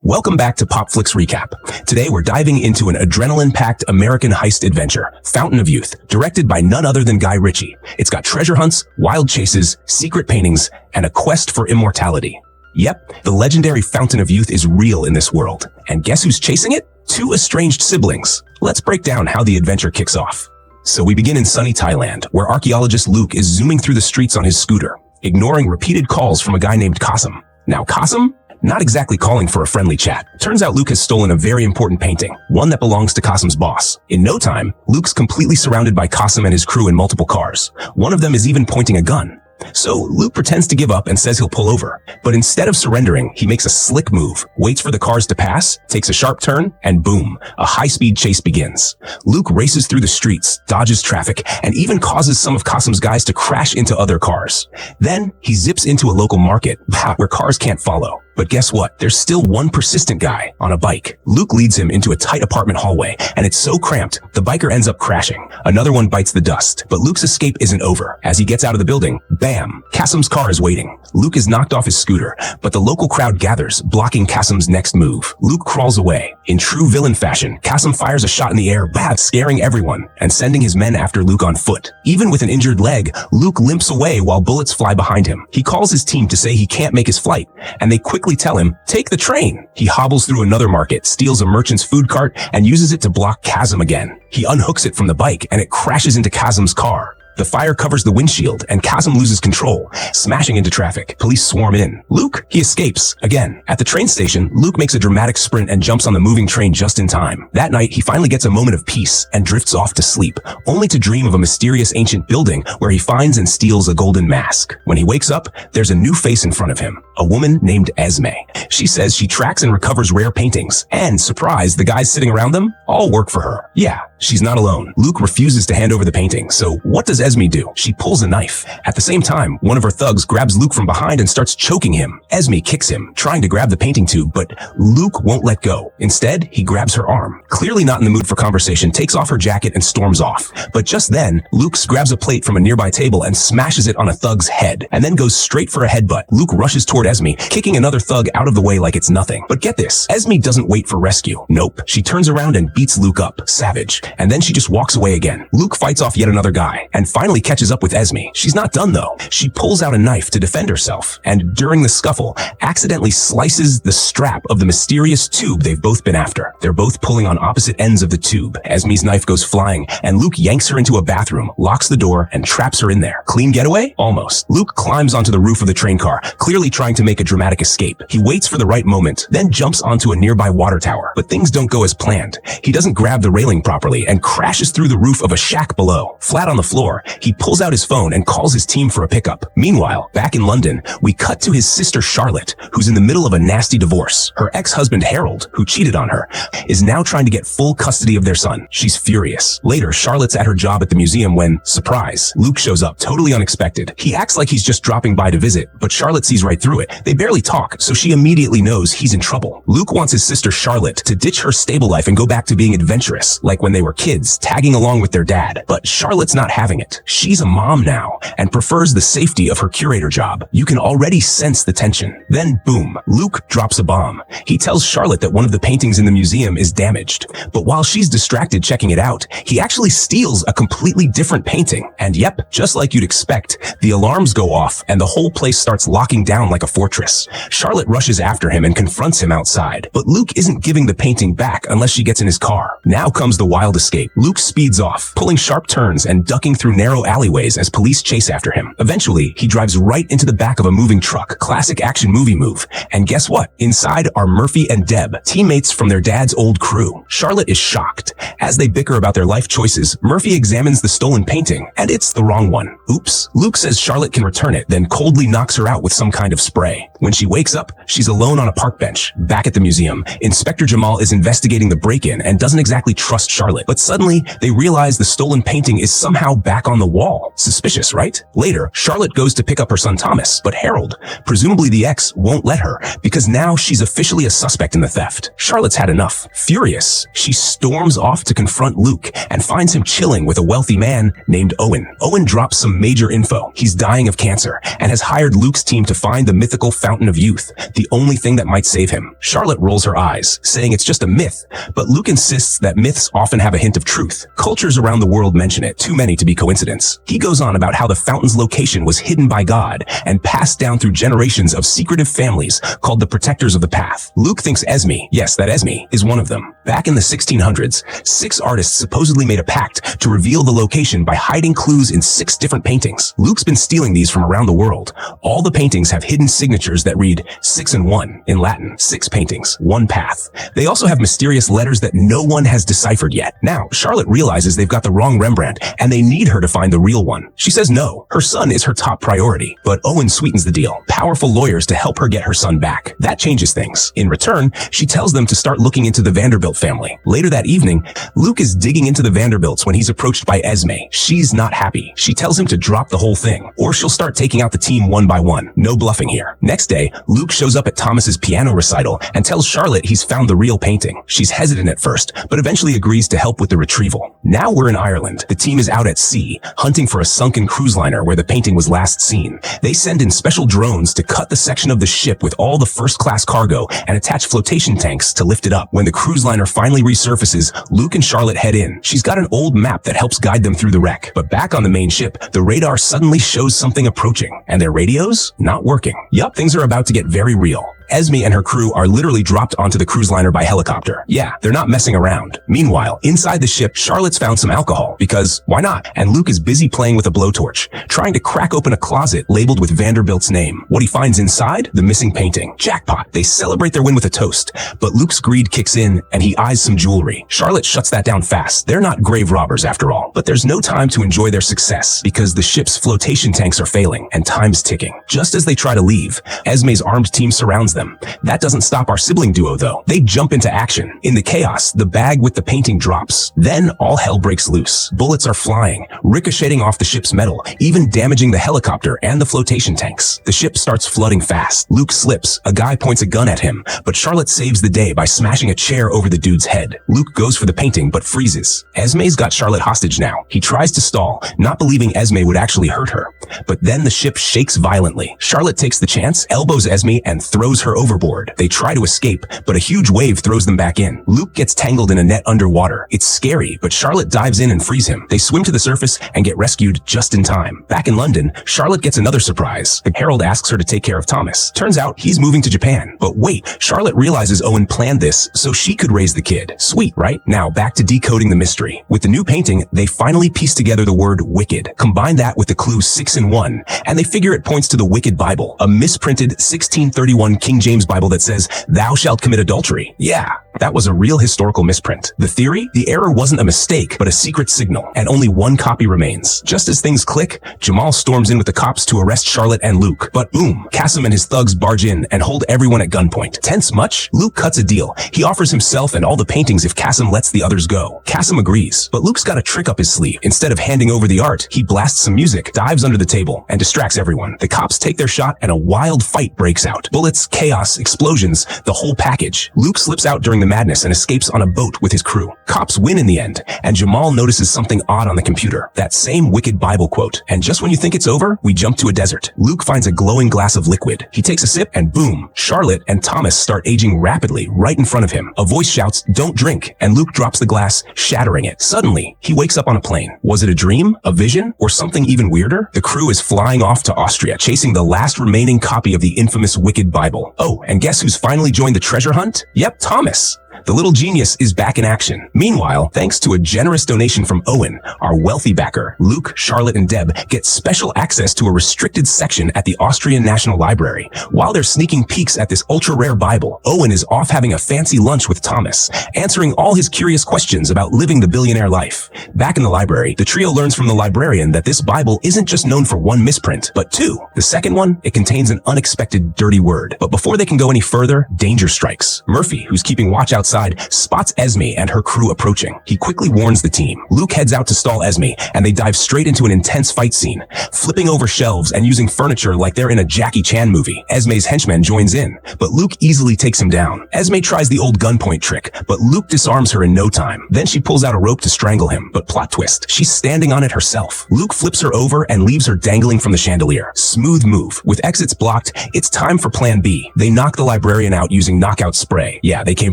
Welcome back to PopFlix Recap. Today we're diving into an adrenaline-packed American heist adventure, Fountain of Youth, directed by none other than Guy Ritchie. It's got treasure hunts, wild chases, secret paintings, and a quest for immortality. Yep, the legendary Fountain of Youth is real in this world. And guess who's chasing it? Two estranged siblings. Let's break down how the adventure kicks off. So we begin in sunny Thailand, where archaeologist Luke is zooming through the streets on his scooter, ignoring repeated calls from a guy named Qasim. Now Qasim? Not exactly calling for a friendly chat. Turns out Luke has stolen a very important painting, one that belongs to Qasim's boss. In no time, Luke's completely surrounded by Qasim and his crew in multiple cars. One of them is even pointing a gun. So Luke pretends to give up and says he'll pull over. But instead of surrendering, he makes a slick move, waits for the cars to pass, takes a sharp turn, and boom, a high-speed chase begins. Luke races through the streets, dodges traffic, and even causes some of Qasim's guys to crash into other cars. Then he zips into a local market, where cars can't follow. But guess what? There's still one persistent guy on a bike. Luke leads him into a tight apartment hallway, and it's so cramped, the biker ends up crashing. Another one bites the dust, but Luke's escape isn't over. As he gets out of the building, bam! Qasim's car is waiting. Luke is knocked off his scooter, but the local crowd gathers, blocking Qasim's next move. Luke crawls away. In true villain fashion, Qasim fires a shot in the air, scaring everyone, and sending his men after Luke on foot. Even with an injured leg, Luke limps away while bullets fly behind him. He calls his team to say he can't make his flight, and they quickly tell him, take the train. He hobbles through another market, steals a merchant's food cart, and uses it to block Qasim again. He unhooks it from the bike, and it crashes into Qasim's car. The fire covers the windshield, and Qasim loses control, smashing into traffic. Police swarm in. Luke, he escapes. Again, at the train station, Luke makes a dramatic sprint and jumps on the moving train just in time. That night, he finally gets a moment of peace and drifts off to sleep, only to dream of a mysterious ancient building where he finds and steals a golden mask. When he wakes up, there's a new face in front of him, a woman named Esme. She says she tracks and recovers rare paintings, and surprise, the guys sitting around them all work for her. Yeah, she's not alone. Luke refuses to hand over the painting, so what does Esme do? She pulls a knife. At the same time, one of her thugs grabs Luke from behind and starts choking him. Esme kicks him, trying to grab the painting tube, but Luke won't let go. Instead, he grabs her arm. Clearly not in the mood for conversation, takes off her jacket and storms off. But just then, Luke grabs a plate from a nearby table and smashes it on a thug's head, and then goes straight for a headbutt. Luke rushes toward Esme, kicking another thug out of the way like it's nothing. But get this, Esme doesn't wait for rescue. Nope. She turns around and beats Luke up, savage. And then she just walks away again. Luke fights off yet another guy, and finally catches up with Esme. She's not done though. She pulls out a knife to defend herself, and during the scuffle, accidentally slices the strap of the mysterious tube they've both been after. They're both pulling on opposite ends of the tube. Esme's knife goes flying, and Luke yanks her into a bathroom, locks the door, and traps her in there. Clean getaway? Almost. Luke climbs onto the roof of the train car, clearly trying to make a dramatic escape. He waits for the right moment, then jumps onto a nearby water tower. But things don't go as planned. He doesn't grab the railing properly and crashes through the roof of a shack below. Flat on the floor, he pulls out his phone and calls his team for a pickup. Meanwhile, back in London, we cut to his sister Charlotte, who's in the middle of a nasty divorce. Her ex-husband Harold, who cheated on her, is now trying to get full custody of their son. She's furious. Later, Charlotte's at her job at the museum when, surprise, Luke shows up, totally unexpected. He acts like he's just dropping by to visit, but Charlotte sees right through it. They barely talk, so she immediately knows he's in trouble. Luke wants his sister Charlotte to ditch her stable life and go back to being adventurous, like when they were kids, tagging along with their dad. But Charlotte's not having it. She's a mom now, and prefers the safety of her curator job. You can already sense the tension. Then, boom, Luke drops a bomb. He tells Charlotte that one of the paintings in the museum is damaged. But while she's distracted checking it out, he actually steals a completely different painting. And yep, just like you'd expect, the alarms go off and the whole place starts locking down like a fortress. Charlotte rushes after him and confronts him outside. But Luke isn't giving the painting back unless she gets in his car. Now comes the wild escape. Luke speeds off, pulling sharp turns and ducking through narrow alleyways as police chase after him. Eventually, he drives right into the back of a moving truck. Classic action movie move. And guess what? Inside are Murphy and Deb, teammates from their dad's old crew. Charlotte is shocked. As they bicker about their life choices, Murphy examines the stolen painting, and it's the wrong one. Oops. Luke says Charlotte can return it, then coldly knocks her out with some kind of spray. When she wakes up, she's alone on a park bench. Back at the museum, Inspector Jamal is investigating the break-in and doesn't exactly trust Charlotte. But suddenly, they realize the stolen painting is somehow back on on the wall. Suspicious, right? Later, Charlotte goes to pick up her son Thomas, but Harold, presumably the ex, won't let her because now she's officially a suspect in the theft. Charlotte's had enough. Furious, she storms off to confront Luke and finds him chilling with a wealthy man named Owen. Owen drops some major info. He's dying of cancer and has hired Luke's team to find the mythical Fountain of Youth, the only thing that might save him. Charlotte rolls her eyes, saying it's just a myth, but Luke insists that myths often have a hint of truth. Cultures around the world mention it, too many to be coincidence. He goes on about how the fountain's location was hidden by God and passed down through generations of secretive families called the Protectors of the Path. Luke thinks Esme, yes, that Esme, is one of them. Back in the 1600s, 6 artists supposedly made a pact to reveal the location by hiding clues in 6 different paintings. Luke's been stealing these from around the world. All the paintings have hidden signatures that read 6 and 1 in Latin. 6 paintings, 1 path. They also have mysterious letters that no one has deciphered yet. Now, Charlotte realizes they've got the wrong Rembrandt and they need her to find the real one. She says no. Her son is her top priority, but Owen sweetens the deal. Powerful lawyers to help her get her son back. That changes things. In return, she tells them to start looking into the Vanderbilt family. Later that evening, Luke is digging into the Vanderbilts when he's approached by Esme. She's not happy. She tells him to drop the whole thing, or she'll start taking out the team one by one. No bluffing here. Next day, Luke shows up at Thomas's piano recital and tells Charlotte he's found the real painting. She's hesitant at first, but eventually agrees to help with the retrieval. Now we're in Ireland. The team is out at sea, hunting for a sunken cruise liner where the painting was last seen. They send in special drones to cut the section of the ship with all the first-class cargo and attach flotation tanks to lift it up. When the cruise liner finally resurfaces, Luke and Charlotte head in. She's got an old map that helps guide them through the wreck. But back on the main ship, the radar suddenly shows something approaching. And their radios? Not working. Yup, things are about to get very real. Esme and her crew are literally dropped onto the cruise liner by helicopter. Yeah, they're not messing around. Meanwhile, inside the ship, Charlotte's found some alcohol, because why not? And Luke is busy playing with a blowtorch, trying to crack open a closet labeled with Vanderbilt's name. What he finds inside? The missing painting. Jackpot. They celebrate their win with a toast, but Luke's greed kicks in and he eyes some jewelry. Charlotte shuts that down fast. They're not grave robbers after all. But there's no time to enjoy their success because the ship's flotation tanks are failing and time's ticking. Just as they try to leave, Esme's armed team surrounds them. That doesn't stop our sibling duo though. They jump into action. In the chaos, the bag with the painting drops. Then all hell breaks loose. Bullets are flying, ricocheting off the ship's metal, even damaging the helicopter and the flotation tanks. The ship starts flooding fast. Luke slips. A guy points a gun at him, but Charlotte saves the day by smashing a chair over the dude's head. Luke goes for the painting, but freezes. Esme's got Charlotte hostage now. He tries to stall, not believing Esme would actually hurt her. But then the ship shakes violently. Charlotte takes the chance, elbows Esme, and throws her overboard. They try to escape, but a huge wave throws them back in. Luke gets tangled in a net underwater. It's scary, but Charlotte dives in and frees him. They swim to the surface and get rescued just in time. Back in London, Charlotte gets another surprise. Harold asks her to take care of Thomas. Turns out he's moving to Japan. But wait, Charlotte realizes Owen planned this so she could raise the kid. Sweet, right? Now back to decoding the mystery. With the new painting, they finally piece together the word wicked. Combine that with the clue 6 and 1, and they figure it points to the Wicked Bible, a misprinted 1631 King James Bible that says, "Thou shalt commit adultery." Yeah, that was a real historical misprint. The theory? The error wasn't a mistake, but a secret signal, and only one copy remains. Just as things click, Jamal storms in with the cops to arrest Charlotte and Luke. But boom, Qasim and his thugs barge in and hold everyone at gunpoint. Tense much? Luke cuts a deal. He offers himself and all the paintings if Qasim lets the others go. Qasim agrees, but Luke's got a trick up his sleeve. Instead of handing over the art, he blasts some music, dives under the table, and distracts everyone. The cops take their shot and a wild fight breaks out. Bullets, chaos, explosions, the whole package. Luke slips out during the madness and escapes on a boat with his crew. Cops win in the end, and Jamal notices something odd on the computer. That same wicked Bible quote. And just when you think it's over, we jump to a desert. Luke finds a glowing glass of liquid. He takes a sip and boom, Charlotte and Thomas start aging rapidly right in front of him. A voice shouts, "Don't drink," and Luke drops the glass, shattering it. Suddenly, he wakes up on a plane. Was it a dream, a vision, or something even weirder? The crew is flying off to Austria, chasing the last remaining copy of the infamous Wicked Bible. Oh, and guess who's finally joined the treasure hunt? Yep, Thomas. The little genius is back in action. Meanwhile, thanks to a generous donation from Owen, our wealthy backer, Luke, Charlotte, and Deb get special access to a restricted section at the Austrian National Library. While they're sneaking peeks at this ultra-rare Bible, Owen is off having a fancy lunch with Thomas, answering all his curious questions about living the billionaire life. Back in the library, the trio learns from the librarian that this Bible isn't just known for one misprint, but two. The second one, it contains an unexpected dirty word. But before they can go any further, danger strikes. Murphy, who's keeping watch outside outside, spots Esme and her crew approaching. He quickly warns the team. Luke heads out to stall Esme, and they dive straight into an intense fight scene, flipping over shelves and using furniture like they're in a Jackie Chan movie. Esme's henchman joins in, but Luke easily takes him down. Esme tries the old gunpoint trick, but Luke disarms her in no time. Then she pulls out a rope to strangle him, but plot twist, she's standing on it herself. Luke flips her over and leaves her dangling from the chandelier. Smooth move. With exits blocked, it's time for plan B. They knock the librarian out using knockout spray. Yeah, they came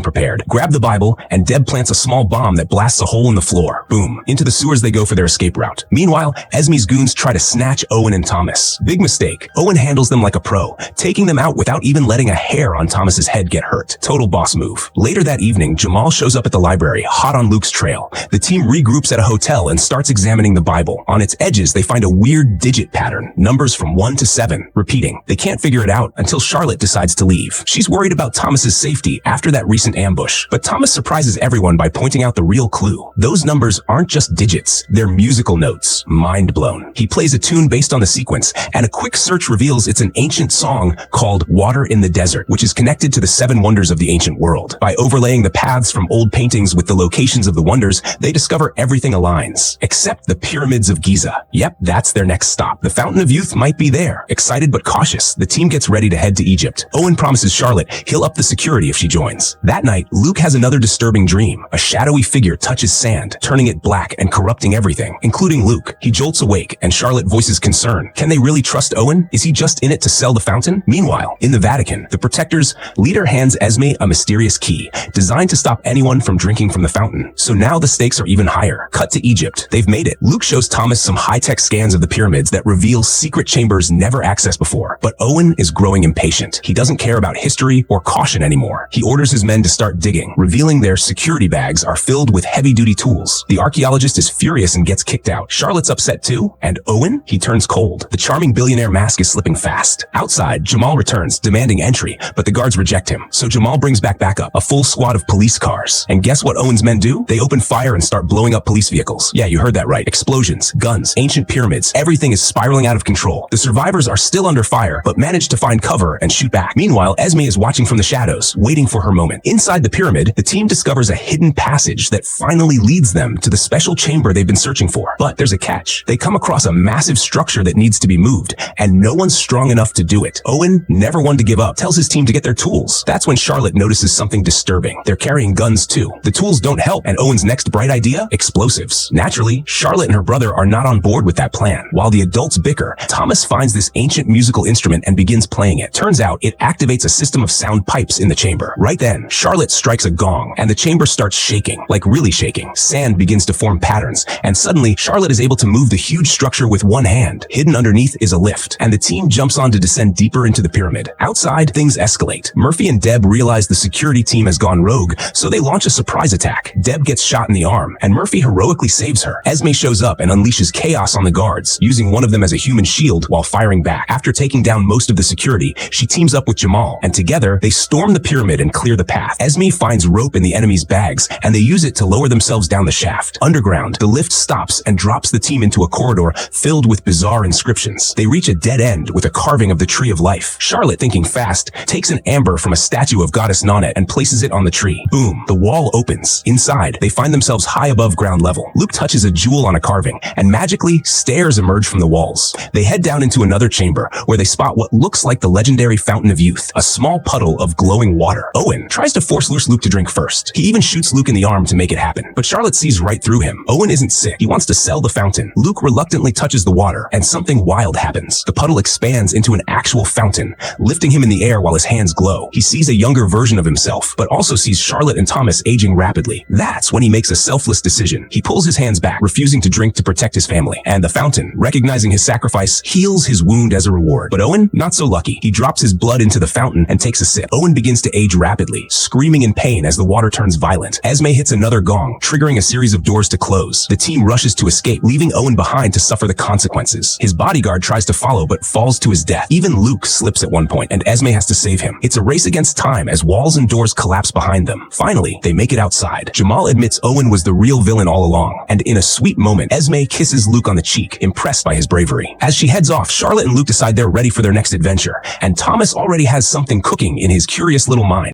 prepared. Grab the Bible, and Deb plants a small bomb that blasts a hole in the floor. Boom. Into the sewers they go for their escape route. Meanwhile, Esme's goons try to snatch Owen and Thomas. Big mistake. Owen handles them like a pro, taking them out without even letting a hair on Thomas's head get hurt. Total boss move. Later that evening, Jamal shows up at the library, hot on Luke's trail. The team regroups at a hotel and starts examining the Bible. On its edges, they find a weird digit pattern, numbers from 1 to 7, repeating. They can't figure it out until Charlotte decides to leave. She's worried about Thomas's safety after that recent ambush, but Thomas surprises everyone by pointing out the real clue. Those numbers aren't just digits, they're musical notes. Mind blown. He plays a tune based on the sequence, and a quick search reveals it's an ancient song called Water in the Desert, which is connected to the 7 wonders of the ancient world. By overlaying the paths from old paintings with the locations of the wonders, they discover everything aligns, except the pyramids of Giza. Yep, that's their next stop. The Fountain of Youth might be there. Excited but cautious, the team gets ready to head to Egypt. Owen promises Charlotte he'll up the security if she joins. That night, Luke has another disturbing dream. A shadowy figure touches sand, turning it black and corrupting everything, including Luke. He jolts awake, and Charlotte voices concern. Can they really trust Owen? Is he just in it to sell the fountain? Meanwhile, in the Vatican, the Protector's leader hands Esme a mysterious key, designed to stop anyone from drinking from the fountain. So now the stakes are even higher. Cut to Egypt. They've made it. Luke shows Thomas some high-tech scans of the pyramids that reveal secret chambers never accessed before. But Owen is growing impatient. He doesn't care about history or caution anymore. He orders his men to start digging, revealing their security bags are filled with heavy-duty tools. The archaeologist is furious and gets kicked out. Charlotte's upset too, and Owen? He turns cold. The charming billionaire mask is slipping fast. Outside, Jamal returns, demanding entry, but the guards reject him. So Jamal brings back backup, a full squad of police cars. And guess what Owen's men do? They open fire and start blowing up police vehicles. Yeah, you heard that right. Explosions, guns, ancient pyramids, everything is spiraling out of control. The survivors are still under fire, but manage to find cover and shoot back. Meanwhile, Esme is watching from the shadows, waiting for her moment. Inside the pyramid, the team discovers a hidden passage that finally leads them to the special chamber they've been searching for. But there's a catch. They come across a massive structure that needs to be moved, and no one's strong enough to do it. Owen, never one to give up, tells his team to get their tools. That's when Charlotte notices something disturbing. They're carrying guns too. The tools don't help, and Owen's next bright idea? Explosives. Naturally, Charlotte and her brother are not on board with that plan. While the adults bicker, Thomas finds this ancient musical instrument and begins playing it. Turns out, it activates a system of sound pipes in the chamber. Right then, Charlotte strikes a gong, and the chamber starts shaking, like really shaking. Sand begins to form patterns, and suddenly, Charlotte is able to move the huge structure with one hand. Hidden underneath is a lift, and the team jumps on to descend deeper into the pyramid. Outside, things escalate. Murphy and Deb realize the security team has gone rogue, so they launch a surprise attack. Deb gets shot in the arm, and Murphy heroically saves her. Esme shows up and unleashes chaos on the guards, using one of them as a human shield while firing back. After taking down most of the security, she teams up with Jamal, and together, they storm the pyramid and clear the path. Esme finds rope in the enemy's bags, and they use it to lower themselves down the shaft. Underground, the lift stops and drops the team into a corridor filled with bizarre inscriptions. They reach a dead end with a carving of the Tree of Life. Charlotte, thinking fast, takes an amber from a statue of Goddess Nannet and places it on the tree. Boom, the wall opens. Inside, they find themselves high above ground level. Luke touches a jewel on a carving, and magically, stairs emerge from the walls. They head down into another chamber, where they spot what looks like the legendary Fountain of Youth, a small puddle of glowing water. Owen tries to force Luke to drink first. He even shoots Luke in the arm to make it happen, but Charlotte sees right through him. Owen isn't sick. He wants to sell the fountain. Luke reluctantly touches the water, and something wild happens. The puddle expands into an actual fountain, lifting him in the air while his hands glow. He sees a younger version of himself, but also sees Charlotte and Thomas aging rapidly. That's when he makes a selfless decision. He pulls his hands back, refusing to drink to protect his family, and the fountain, recognizing his sacrifice, heals his wound as a reward. But Owen, not so lucky. He drops his blood into the fountain and takes a sip. Owen begins to age rapidly, screaming in pain as the water turns violent. Esme hits another gong, triggering a series of doors to close. The team rushes to escape, leaving Owen behind to suffer the consequences. His bodyguard tries to follow, but falls to his death. Even Luke slips at one point, and Esme has to save him. It's a race against time as walls and doors collapse behind them. Finally, they make it outside. Jamal admits Owen was the real villain all along, and in a sweet moment, Esme kisses Luke on the cheek, impressed by his bravery. As she heads off, Charlotte and Luke decide they're ready for their next adventure, and Thomas already has something cooking in his curious little mind.